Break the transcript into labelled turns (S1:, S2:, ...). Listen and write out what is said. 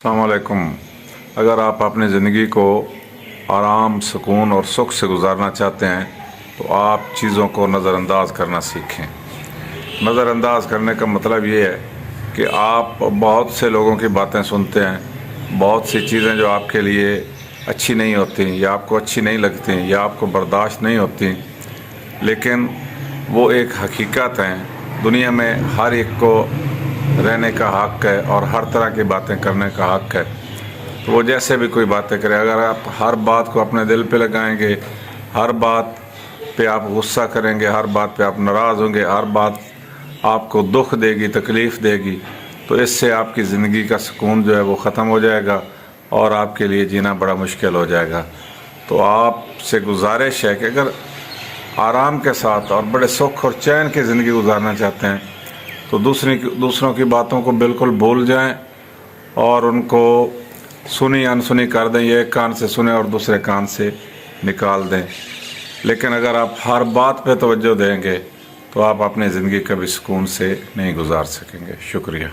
S1: अस्सलाम वालेकुम। अगर आप अपनी ज़िंदगी को आराम, सुकून और सुख से गुजारना चाहते हैं तो आप चीज़ों को नज़रअंदाज करना सीखें। नज़रअंदाज करने का मतलब ये है कि आप बहुत से लोगों की बातें सुनते हैं, बहुत सी चीज़ें जो आपके लिए अच्छी नहीं होती या आपको अच्छी नहीं लगती या आपको बर्दाश्त नहीं होती, लेकिन वो एक हकीकत हैं। दुनिया में हर एक को रहने का हक़ है और हर तरह की बातें करने का हक़ है। तो वो जैसे भी कोई बातें करे, अगर आप हर बात को अपने दिल पे लगाएंगे, हर बात पे आप गुस्सा करेंगे, हर बात पे आप नाराज़ होंगे, हर बात आपको दुख देगी, तकलीफ़ देगी, तो इससे आपकी ज़िंदगी का सुकून जो है वो ख़त्म हो जाएगा और आपके लिए जीना बड़ा मुश्किल हो जाएगा। तो आपसे गुजारिश है कि अगर आराम के साथ और बड़े सुख और चैन की ज़िंदगी गुजारना चाहते हैं तो दूसरों की बातों को बिल्कुल भूल जाएं और उनको सुनी अनसुनी कर दें, ये एक कान से सुने और दूसरे कान से निकाल दें। लेकिन अगर आप हर बात पे तवज्जो देंगे तो आप अपनी ज़िंदगी कभी सुकून से नहीं गुजार सकेंगे। शुक्रिया।